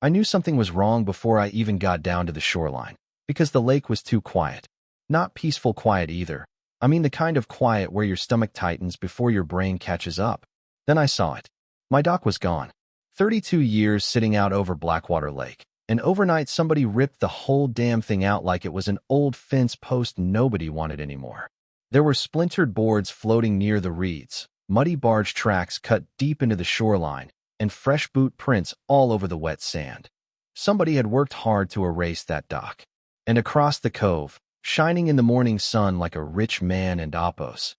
I knew something was wrong before I even got down to the shoreline, because the lake was too quiet. Not peaceful quiet either. I mean the kind of quiet where your stomach tightens before your brain catches up. Then I saw it. My dock was gone. 32 years sitting out over Blackwater Lake. And overnight somebody ripped the whole damn thing out like it was an old fence post nobody wanted anymore. There were splintered boards floating near the reeds, muddy barge tracks cut deep into the shoreline, and fresh boot prints all over the wet sand. Somebody had worked hard to erase that dock. And across the cove, shining in the morning sun like a rich man and Apos'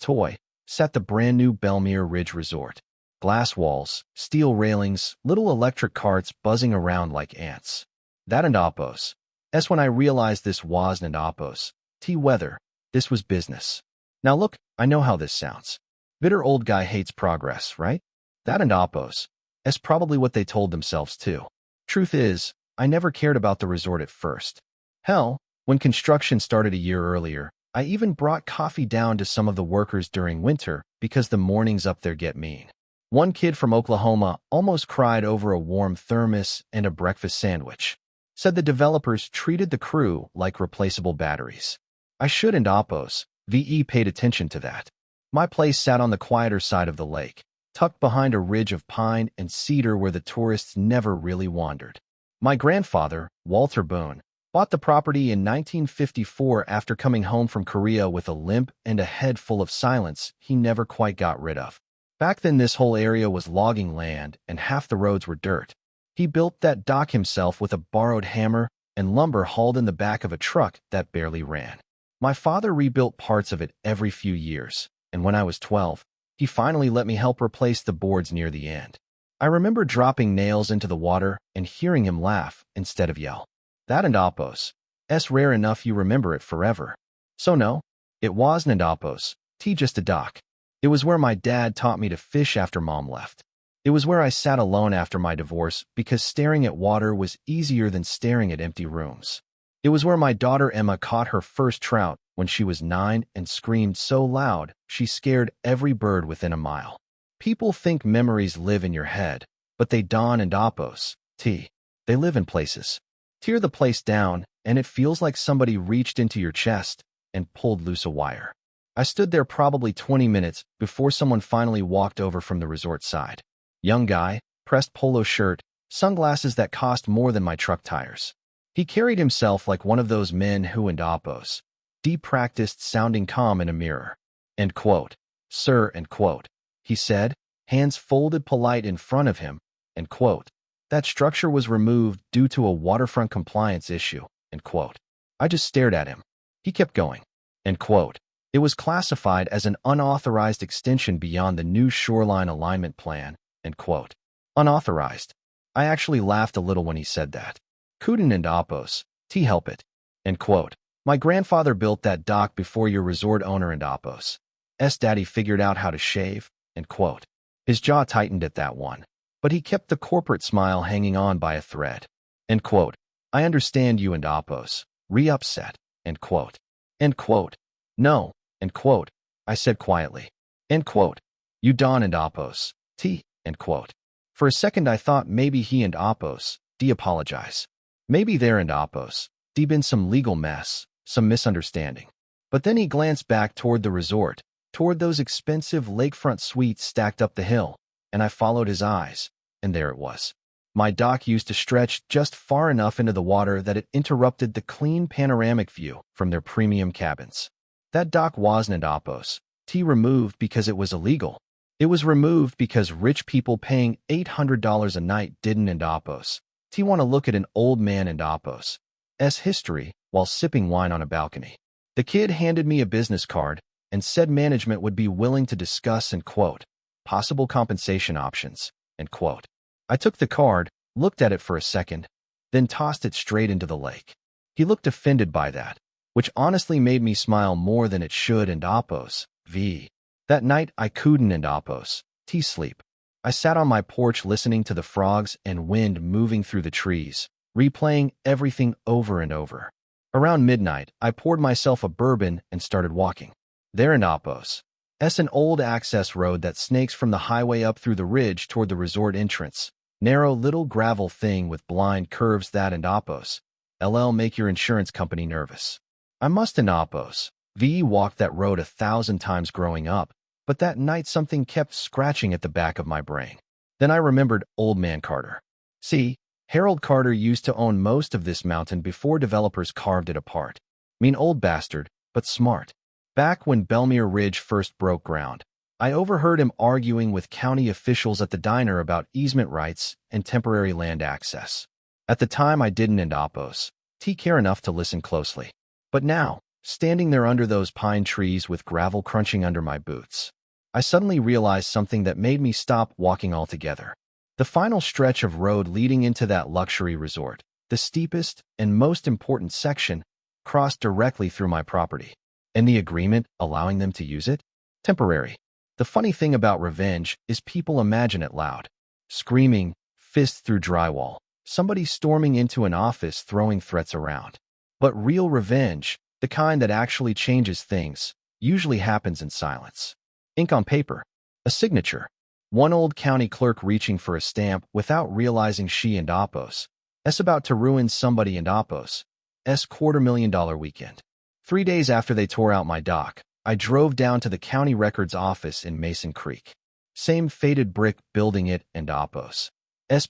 toy, sat the brand-new Belmere Ridge Resort. Glass walls, steel railings, little electric carts buzzing around like ants. That and Apos'. When I realized this wasn't Apos' weather, this was business. Now look, I know how this sounds. Bitter old guy hates progress, right? That and Apos'. Probably what they told themselves too. Truth is, I never cared about the resort at first. Hell, when construction started a year earlier, I even brought coffee down to some of the workers during winter because the mornings up there get mean. One kid from Oklahoma almost cried over a warm thermos and a breakfast sandwich. Said the developers treated the crew like replaceable batteries. I shouldn't Apos' paid attention to that. My place sat on the quieter side of the lake, tucked behind a ridge of pine and cedar where the tourists never really wandered. My grandfather, Walter Boone, bought the property in 1954 after coming home from Korea with a limp and a head full of silence he never quite got rid of. Back then this whole area was logging land and half the roads were dirt. He built that dock himself with a borrowed hammer and lumber hauled in the back of a truck that barely ran. My father rebuilt parts of it every few years, and when I was 12, he finally let me help replace the boards near the end. I remember dropping nails into the water and hearing him laugh instead of yell. That and Apos'. Rare enough you remember it forever. So no, it wasn't Apos', just a dock. It was where my dad taught me to fish after mom left. It was where I sat alone after my divorce because staring at water was easier than staring at empty rooms. It was where my daughter Emma caught her first trout when she was 9 and screamed so loud she scared every bird within a mile. People think memories live in your head, but they don't and Apos'. They live in places. Tear the place down, and it feels like somebody reached into your chest and pulled loose a wire. I stood there probably 20 minutes before someone finally walked over from the resort side. Young guy, pressed polo shirt, sunglasses that cost more than my truck tires. He carried himself like one of those men who and Apos' practiced sounding calm in a mirror. End quote. Sir, end quote. He said, hands folded polite in front of him, end quote. That structure was removed due to a waterfront compliance issue, end quote. I just stared at him. He kept going, end quote. It was classified as an unauthorized extension beyond the new shoreline alignment plan, end quote. Unauthorized. I actually laughed a little when he said that. Couldn't and Apos', help it, end quote. My grandfather built that dock before your resort owner and Apos' daddy figured out how to shave, end quote. His jaw tightened at that one, but he kept the corporate smile hanging on by a thread, end quote. I understand you and Apos', upset, end quote. End quote. No, end quote, I said quietly. End quote. You don't and Apos', end quote. For a second I thought maybe he and Apos' apologize. Maybe there and Apos' been some legal mess, some misunderstanding. But then he glanced back toward the resort, toward those expensive lakefront suites stacked up the hill, and I followed his eyes, and there it was. My dock used to stretch just far enough into the water that it interrupted the clean panoramic view from their premium cabins. That dock wasn't Apos' removed because it was illegal. It was removed because rich people paying $800 a night didn't and Apos' want to look at an old man and Apos' history while sipping wine on a balcony. The kid handed me a business card and said management would be willing to discuss and quote, possible compensation options, end quote. I took the card, looked at it for a second, then tossed it straight into the lake. He looked offended by that, which honestly made me smile more than it should and Apos'. That night I couldn't and Apos' sleep. I sat on my porch listening to the frogs and wind moving through the trees, replaying everything over and over. Around midnight, I poured myself a bourbon and started walking. There in Apos' an old access road that snakes from the highway up through the ridge toward the resort entrance. Narrow little gravel thing with blind curves that and oppos. LL make your insurance company nervous. I must and oppos. VE walked that road 1,000 times growing up, but that night something kept scratching at the back of my brain. Then I remembered Old Man Carter. See, Harold Carter used to own most of this mountain before developers carved it apart. Mean old bastard, but smart. Back when Belmere Ridge first broke ground, I overheard him arguing with county officials at the diner about easement rights and temporary land access. At the time I didn't and oppose. Care enough to listen closely. But now, standing there under those pine trees with gravel crunching under my boots, I suddenly realized something that made me stop walking altogether. The final stretch of road leading into that luxury resort, the steepest and most important section, crossed directly through my property. And the agreement allowing them to use it? Temporary. The funny thing about revenge is people imagine it loud. Screaming, fist through drywall, somebody storming into an office throwing threats around. But real revenge, the kind that actually changes things, usually happens in silence. Ink on paper. A signature. One old county clerk reaching for a stamp without realizing she and oppos. About to ruin somebody and oppos. $250,000 weekend. 3 days after they tore out my dock, I drove down to the county records office in Mason Creek. Same faded brick building it and oppos.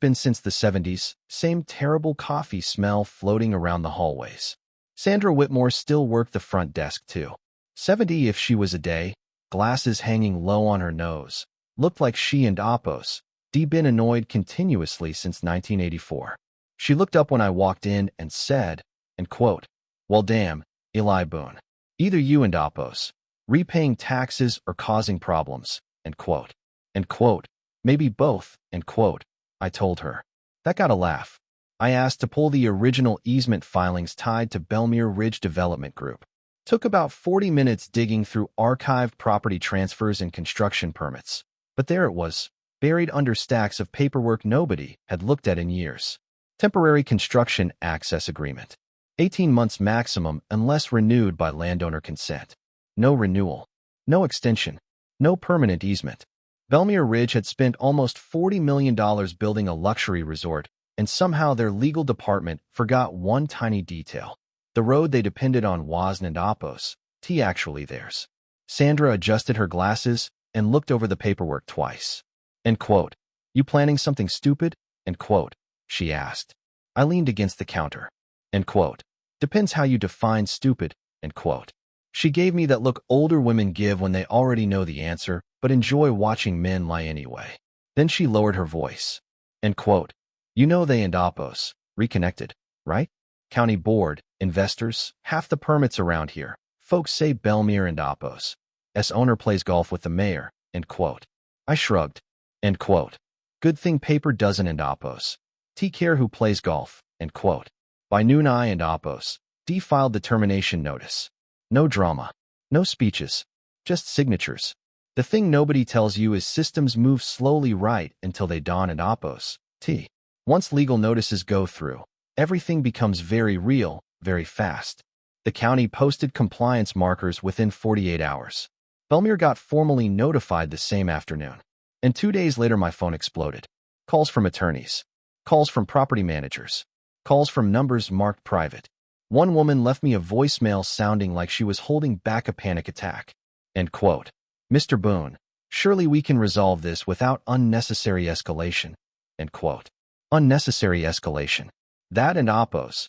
Been since the 70s, same terrible coffee smell floating around the hallways. Sandra Whitmore still worked the front desk too. 70 if she was a day, glasses hanging low on her nose. Looked like she and oppos. Been annoyed continuously since 1984. She looked up when I walked in and said, and quote, "Well damn, Eli Boone. Either you and oppos. Repaying taxes or causing problems." End quote. End quote. Maybe both, end quote. I told her. That got a laugh. I asked to pull the original easement filings tied to Belmere Ridge Development Group. Took about 40 minutes digging through archived property transfers and construction permits. But there it was, buried under stacks of paperwork nobody had looked at in years. Temporary Construction Access Agreement. 18 months maximum unless renewed by landowner consent. No renewal. No extension. No permanent easement. Belmere Ridge had spent almost $40 million building a luxury resort, and somehow their legal department forgot one tiny detail. The road they depended on wasn't and oppos. Actually theirs. Sandra adjusted her glasses and looked over the paperwork twice. End quote. You planning something stupid? End quote. She asked. I leaned against the counter. End quote. Depends how you define stupid. End quote. She gave me that look older women give when they already know the answer, but enjoy watching men lie anyway. Then she lowered her voice. End quote. You know they and oppos. Reconnected, right? County board, investors, half the permits around here. Folks say Belmere and oppos. Owner plays golf with the mayor. End quote. I shrugged. End quote. Good thing paper doesn't and oppos. Care who plays golf. End quote. By noon I and oppos. Filed the termination notice. No drama. No speeches. Just signatures. The thing nobody tells you is systems move slowly right until they dawn and oppos. Once legal notices go through, everything becomes very real, very fast. The county posted compliance markers within 48 hours. Belmere got formally notified the same afternoon. And 2 days later my phone exploded. Calls from attorneys. Calls from property managers. Calls from numbers marked private. One woman left me a voicemail sounding like she was holding back a panic attack. End quote. Mr. Boone, surely we can resolve this without unnecessary escalation. End quote. Unnecessary escalation. That and oppos.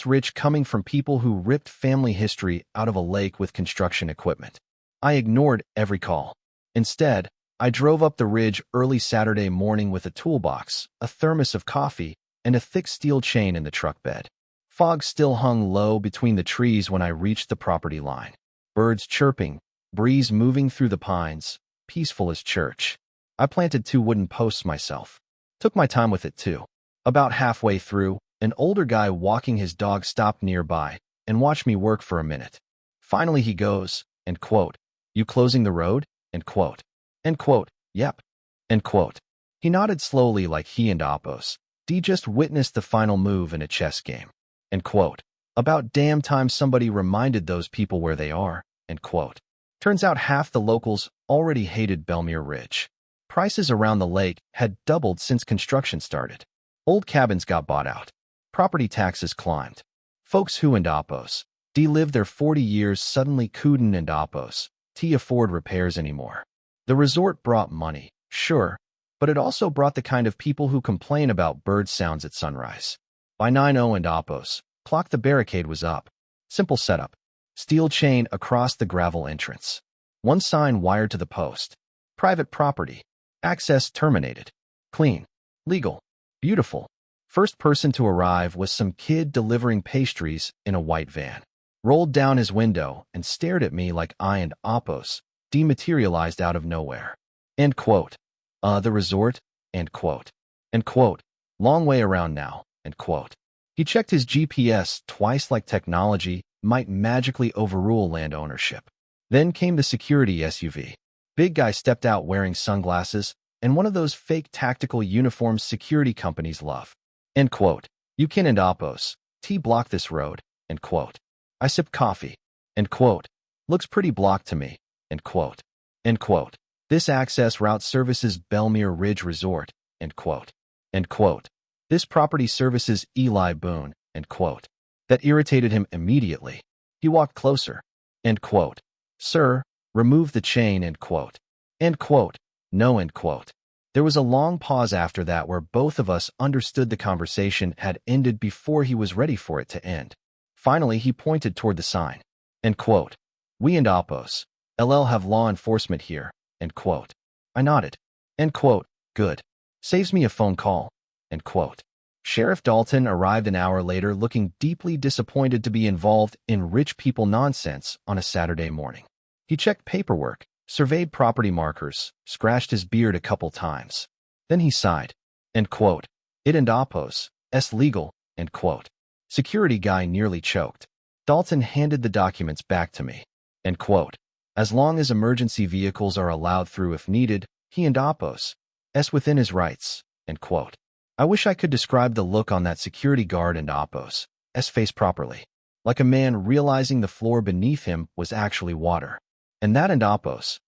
Rich coming from people who ripped family history out of a lake with construction equipment. I ignored every call. Instead, I drove up the ridge early Saturday morning with a toolbox, a thermos of coffee, and a thick steel chain in the truck bed. Fog still hung low between the trees when I reached the property line. Birds chirping, breeze moving through the pines, peaceful as church. I planted 2 wooden posts myself. Took my time with it too. About halfway through, an older guy walking his dog stopped nearby and watched me work for a minute. Finally he goes, end quote. You closing the road? End quote. End quote. Yep. End quote. He nodded slowly like he and oppos. Just witnessed the final move in a chess game. End quote. About damn time somebody reminded those people where they are. End quote. Turns out half the locals already hated Belmere Ridge. Prices around the lake had doubled since construction started. Old cabins got bought out. Property taxes climbed. Folks who and Apos lived their 40 years suddenly couldn't and Apos afford repairs anymore. The resort brought money, sure, but it also brought the kind of people who complain about bird sounds at sunrise. By 9:00 and Apos clock the barricade was up. Simple setup. Steel chain across the gravel entrance. One sign wired to the post. Private property. Access terminated. Clean. Legal. Beautiful. First person to arrive was some kid delivering pastries in a white van. Rolled down his window and stared at me like I and Apos dematerialized out of nowhere. End quote. The resort? End quote. End quote. Long way around now. End quote. He checked his GPS twice like technology might magically overrule land ownership. Then came the security SUV. Big guy stepped out wearing sunglasses and one of those fake tactical uniforms security companies love. End quote. You can and Apos block this road. End quote. I sipped coffee. End quote. Looks pretty blocked to me. End quote. End quote. This access route services Belmere Ridge Resort. End quote. End quote. This property services Eli Boone. End quote. That irritated him immediately. He walked closer. End quote. Sir, remove the chain. End quote. End quote. No. End quote. There was a long pause after that where both of us understood the conversation had ended before he was ready for it to end. Finally, he pointed toward the sign. End quote. We and Apos LL have law enforcement here. End quote. I nodded. End quote. Good. Saves me a phone call. End quote. Sheriff Dalton arrived an hour later looking deeply disappointed to be involved in rich people nonsense on a Saturday morning. He checked paperwork, surveyed property markers, scratched his beard a couple times. Then he sighed. End quote. It and Apos legal. End quote. Security guy nearly choked. Dalton handed the documents back to me. End quote. As long as emergency vehicles are allowed through if needed, he and Apos within his rights. End quote. I wish I could describe the look on that security guard and Apos face properly. Like a man realizing the floor beneath him was actually water. And that and Apos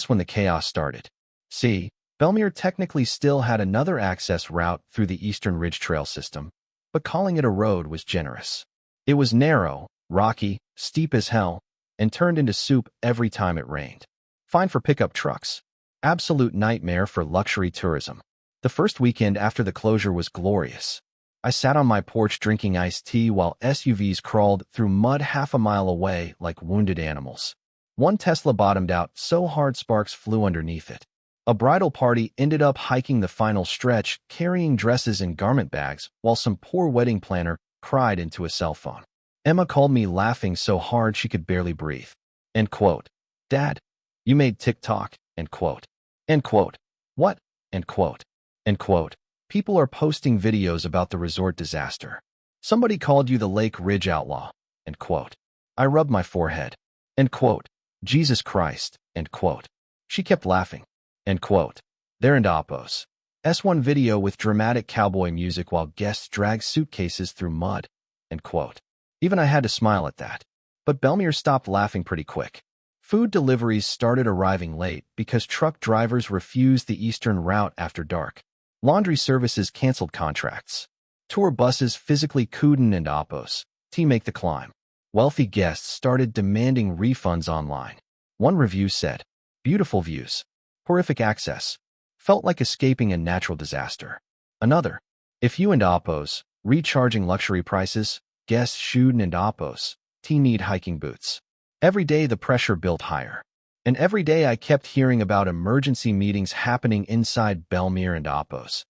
when the chaos started. See, Belmere technically still had another access route through the Eastern Ridge Trail system, but calling it a road was generous. It was narrow, rocky, steep as hell, and turned into soup every time it rained. Fine for pickup trucks. Absolute nightmare for luxury tourism. The first weekend after the closure was glorious. I sat on my porch drinking iced tea while SUVs crawled through mud half a mile away like wounded animals. One Tesla bottomed out so hard sparks flew underneath it. A bridal party ended up hiking the final stretch, carrying dresses and garment bags, while some poor wedding planner cried into a cell phone. Emma called me laughing so hard she could barely breathe. End quote. Dad, you made TikTok. End quote. End quote. What? End quote. End quote. People are posting videos about the resort disaster. Somebody called you the Lake Ridge outlaw. End quote. I rubbed my forehead. End quote. Jesus Christ. End quote. She kept laughing. End quote. There and Apos. S1 video with dramatic cowboy music while guests drag suitcases through mud. End quote. Even I had to smile at that. But Belmere stopped laughing pretty quick. Food deliveries started arriving late because truck drivers refused the eastern route after dark. Laundry services canceled contracts. Tour buses physically couldn't and Apos make the climb. Wealthy guests started demanding refunds online. One review said, beautiful views. Horrific access. Felt like escaping a natural disaster. Another, if you and Apos recharging luxury prices, guests shouldn't and Apos need hiking boots. Every day the pressure built higher. And every day I kept hearing about emergency meetings happening inside Belmere and Apos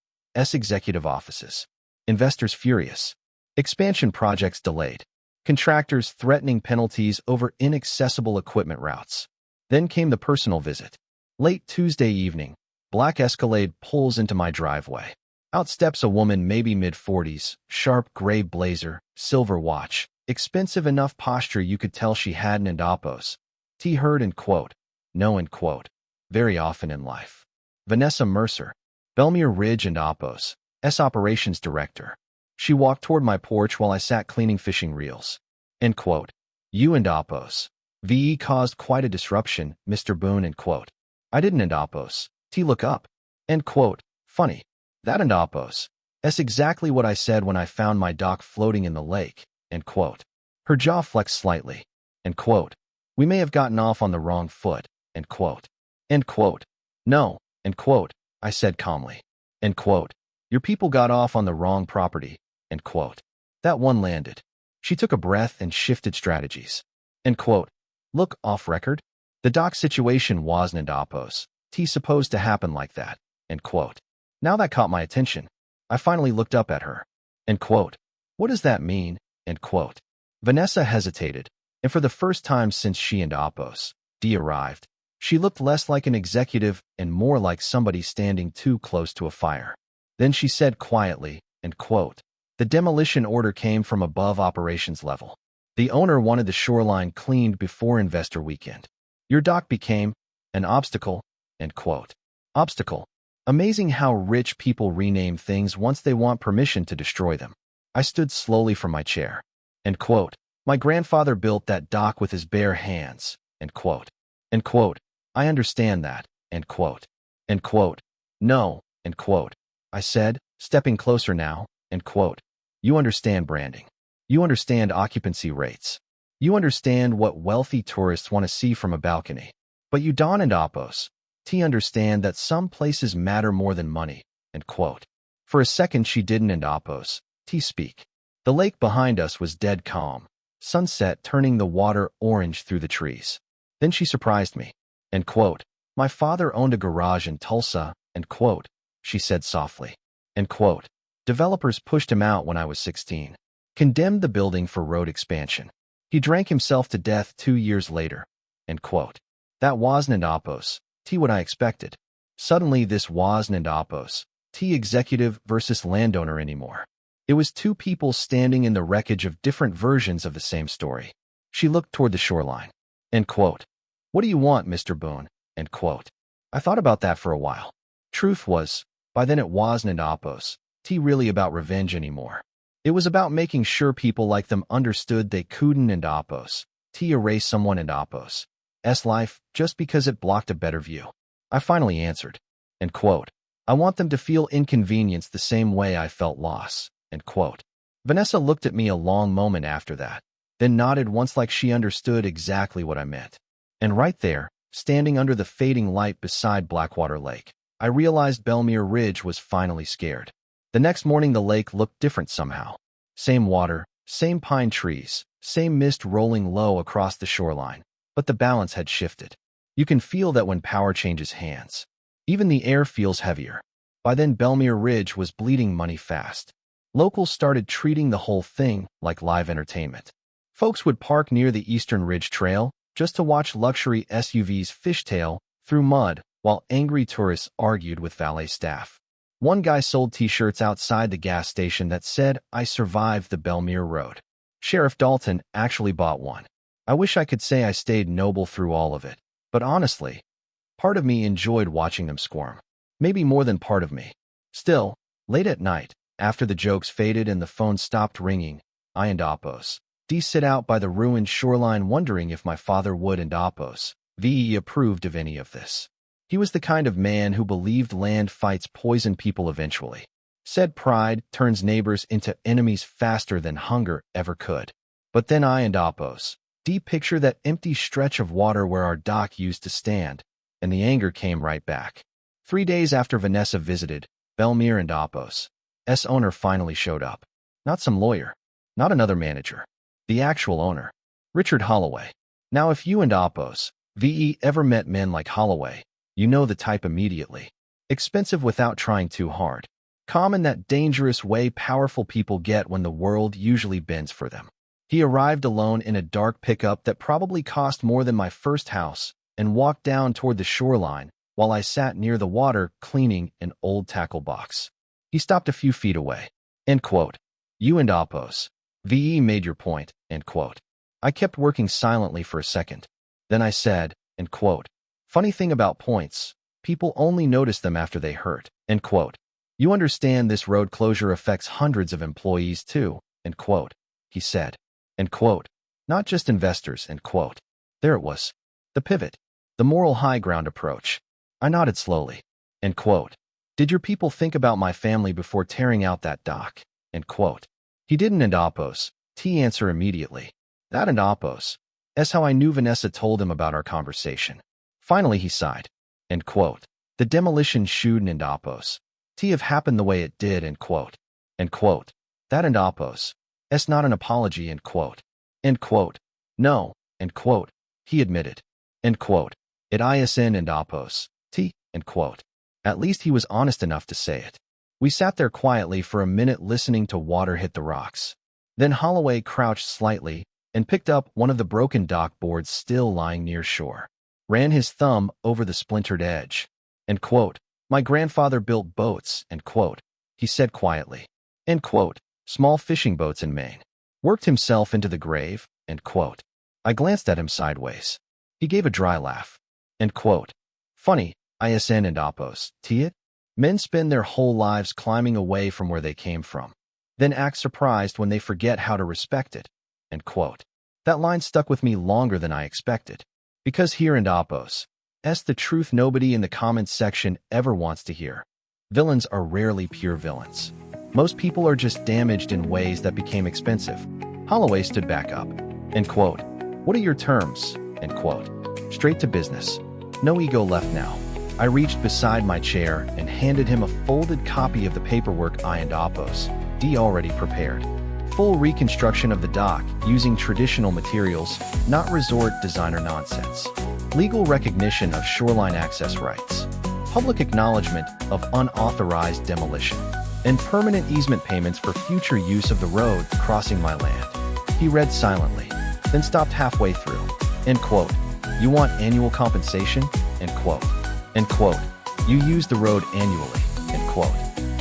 executive offices. Investors furious. Expansion projects delayed. Contractors threatening penalties over inaccessible equipment routes. Then came the personal visit. Late Tuesday evening, black Escalade pulls into my driveway. Out steps a woman maybe mid-40s, sharp gray blazer, silver watch, expensive enough posture you could tell she had an Apos heard and quote. No and quote. Very often in life. Vanessa Mercer, Belmere Ridge and Apos operations director. She walked toward my porch while I sat cleaning fishing reels. End quote. You and Apos VE caused quite a disruption, Mr. Boone. End quote. I didn't and Apos look up. End quote. Funny. That and Oppos. That's exactly what I said when I found my dock floating in the lake. End quote. Her jaw flexed slightly. End quote. We may have gotten off on the wrong foot. End quote. End quote. No. End quote. I said calmly. End quote. Your people got off on the wrong property. End quote. That one landed. She took a breath and shifted strategies. End quote. Look, off record. The dock situation wasn't Oppos. Supposed to happen like that. End quote. Now that caught my attention. I finally looked up at her. End quote. What does that mean? End quote. Vanessa hesitated, and for the first time since she and Oppos arrived, she looked less like an executive and more like somebody standing too close to a fire. Then she said quietly, end quote, the demolition order came from above operations level. The owner wanted the shoreline cleaned before investor weekend. Your dock became an obstacle, end quote. Obstacle. Amazing how rich people rename things once they want permission to destroy them. I stood slowly from my chair. End quote. My grandfather built that dock with his bare hands. End quote. End quote. I understand that. End quote. End quote. No. End quote. I said, stepping closer now. End quote. You understand branding. You understand occupancy rates. You understand what wealthy tourists want to see from a balcony. But you don't and Oppos. Understand that some places matter more than money. End quote. For a second she didn't and Oppos. Speak. The lake behind us was dead calm. Sunset turning the water orange through the trees. Then she surprised me. End quote. My father owned a garage in Tulsa. End quote. She said softly. End quote. Developers pushed him out when I was 16. Condemned the building for road expansion. He drank himself to death 2 years later. End quote. That wasn't Oppos. What I expected. Suddenly this wasn't Oppos. Executive versus landowner anymore. It was two people standing in the wreckage of different versions of the same story. She looked toward the shoreline. End quote. What do you want, Mr. Boone? End quote. I thought about that for a while. Truth was, by then it wasn't Oppos. Really about revenge anymore. It was about making sure people like them understood they couldn't and Oppos. Erase someone and Oppos. Life just because it blocked a better view. I finally answered. End quote. I want them to feel inconvenience the same way I felt loss. End quote. Vanessa looked at me a long moment after that, then nodded once like she understood exactly what I meant. And right there, standing under the fading light beside Blackwater Lake, I realized Belmere Ridge was finally scared. The next morning the lake looked different somehow. Same water, same pine trees, same mist rolling low across the shoreline, but the balance had shifted. You can feel that when power changes hands. Even the air feels heavier. By then Belmere Ridge was bleeding money fast. Locals started treating the whole thing like live entertainment. Folks would park near the Eastern Ridge Trail just to watch luxury SUVs fishtail through mud while angry tourists argued with valet staff. One guy sold t-shirts outside the gas station that said, I survived the Belmere Road. Sheriff Dalton actually bought one. I wish I could say I stayed noble through all of it, but honestly, part of me enjoyed watching them squirm. Maybe more than part of me. Still, late at night, after the jokes faded and the phone stopped ringing, I and Oppos sit out by the ruined shoreline wondering if my father would and Oppos approved of any of this. He was the kind of man who believed land fights poison people eventually. Said pride turns neighbors into enemies faster than hunger ever could. But then I and Oppos picture that empty stretch of water where our dock used to stand, and the anger came right back. 3 days after Vanessa visited, Belmere and Oppos' owner finally showed up. Not some lawyer. Not another manager. The actual owner. Richard Holloway. Now if you and Oppos ever met men like Holloway, you know the type immediately. Expensive without trying too hard. Calm in that dangerous way powerful people get when the world usually bends for them. He arrived alone in a dark pickup that probably cost more than my first house and walked down toward the shoreline while I sat near the water cleaning an old tackle box. He stopped a few feet away. End quote. You and Oppos made your point. End quote. I kept working silently for a second. Then I said, end quote. Funny thing about points, people only notice them after they hurt. End quote. You understand this road closure affects hundreds of employees too. End quote. He said. End quote. Not just investors. End quote. There it was. The pivot. The moral high ground approach. I nodded slowly. End quote. Did your people think about my family before tearing out that dock? End quote. He didn't, and Apos. T answer immediately. That and Apos. That's how I knew Vanessa told him about our conversation. Finally he sighed. End quote. The demolition shouldn't and Apos. T have happened the way it did, end quote. End quote. That and Apos. It's not an apology, end quote. End quote. No, end quote. He admitted. End quote. It isn and Apos. T, end quote. At least he was honest enough to say it. We sat there quietly for a minute listening to water hit the rocks. Then Holloway crouched slightly and picked up one of the broken dock boards still lying near shore. Ran his thumb over the splintered edge. End quote. My grandfather built boats, end quote. He said quietly. End quote. Small fishing boats in Maine. Worked himself into the grave, end quote. I glanced at him sideways. He gave a dry laugh. End quote. Funny, isn and Apos, T it? Men spend their whole lives climbing away from where they came from, then act surprised when they forget how to respect it. End quote. That line stuck with me longer than I expected. Because here and Apos, that's the truth nobody in the comments section ever wants to hear. Villains are rarely pure villains. Most people are just damaged in ways that became expensive. Holloway stood back up. End quote. What are your terms? End quote. Straight to business. No ego left now. I reached beside my chair and handed him a folded copy of the paperwork I and Apos D already prepared. Full reconstruction of the dock using traditional materials, not resort designer nonsense. Legal recognition of shoreline access rights. Public acknowledgement of unauthorized demolition. And permanent easement payments for future use of the road crossing my land. He read silently, then stopped halfway through. End quote. You want annual compensation? End quote. End quote. You use the road annually. End quote.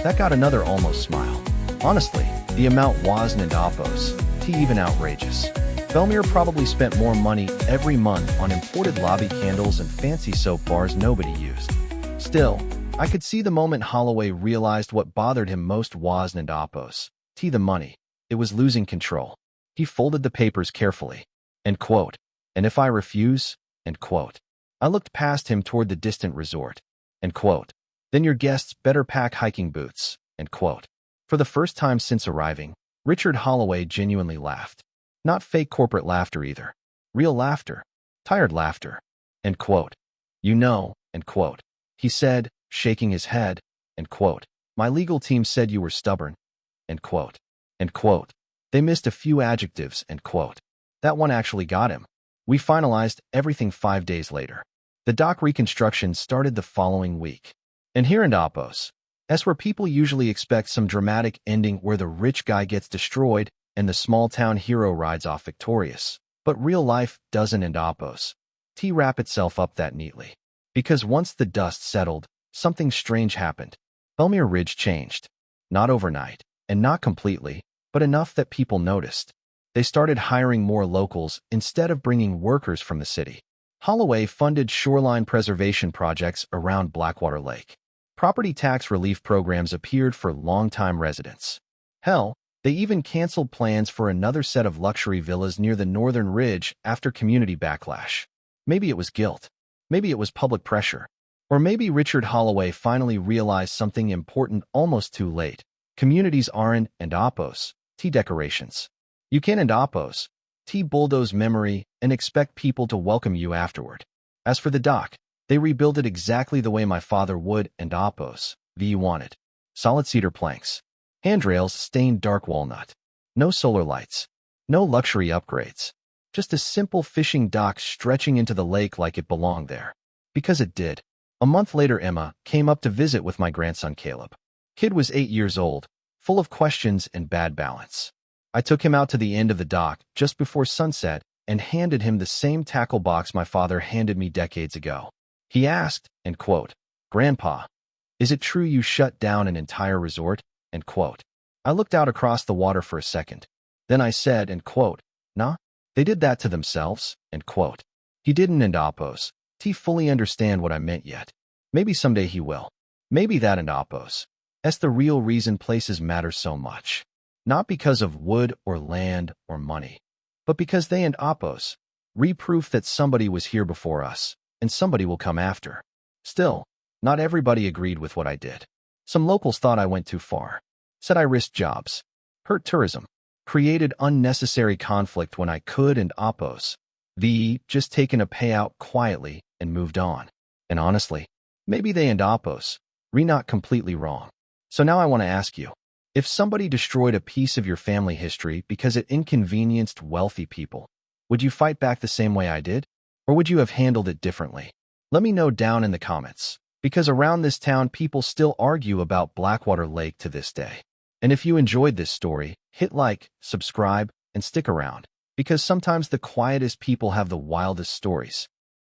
That got another almost smile. Honestly, the amount wasn't and Apos, T even outrageous. Belmere probably spent more money every month on imported lobby candles and fancy soap bars nobody used. Still, I could see the moment Holloway realized what bothered him most wasn't and Apos, T the money. It was losing control. He folded the papers carefully. End quote. And if I refuse? End quote. I looked past him toward the distant resort. End quote. Then your guests better pack hiking boots. End quote. For the first time since arriving, Richard Holloway genuinely laughed. Not fake corporate laughter either. Real laughter. Tired laughter. End quote. You know, end quote. He said, shaking his head, end quote. My legal team said you were stubborn. End quote. End quote. They missed a few adjectives, end quote. That one actually got him. We finalized everything 5 days later. The dock reconstruction started the following week. And here in Apos, that's where people usually expect some dramatic ending where the rich guy gets destroyed and the small-town hero rides off victorious. But real life doesn't end Apos. T wrap itself up that neatly. Because once the dust settled, something strange happened. Belmere Ridge changed. Not overnight, and not completely, but enough that people noticed. They started hiring more locals instead of bringing workers from the city. Holloway funded shoreline preservation projects around Blackwater Lake. Property tax relief programs appeared for longtime residents. Hell, they even canceled plans for another set of luxury villas near the northern ridge after community backlash. Maybe it was guilt. Maybe it was public pressure. Or maybe Richard Holloway finally realized something important almost too late. Communities aren't and Apos, T decorations. You can and Apos, T bulldoze memory and expect people to welcome you afterward. As for the dock, they rebuilt it exactly the way my father would and Apos, V wanted. Solid cedar planks. Handrails stained dark walnut. No solar lights. No luxury upgrades. Just a simple fishing dock stretching into the lake like it belonged there. Because it did. A month later Emma came up to visit with my grandson Caleb. Kid was 8 years old, full of questions and bad balance. I took him out to the end of the dock just before sunset and handed him the same tackle box my father handed me decades ago. He asked, end quote, Grandpa, is it true you shut down an entire resort? End quote. I looked out across the water for a second. Then I said, end quote, nah, they did that to themselves, end quote. He didn't and Apos, T fully understand what I meant yet. Maybe someday he will. Maybe that and Apos. That's the real reason places matter so much. Not because of wood or land or money, but because they and Apos re-proof that somebody was here before us, and somebody will come after. Still, not everybody agreed with what I did. Some locals thought I went too far, said I risked jobs, hurt tourism, created unnecessary conflict when I could, and oppose just taken a payout quietly and moved on. And honestly, maybe they and oppose not completely wrong. So now I want to ask you, if somebody destroyed a piece of your family history because it inconvenienced wealthy people, would you fight back the same way I did? Or would you have handled it differently? Let me know down in the comments, because around this town people still argue about Blackwater Lake to this day. And if you enjoyed this story, hit like, subscribe, and stick around, because sometimes the quietest people have the wildest stories.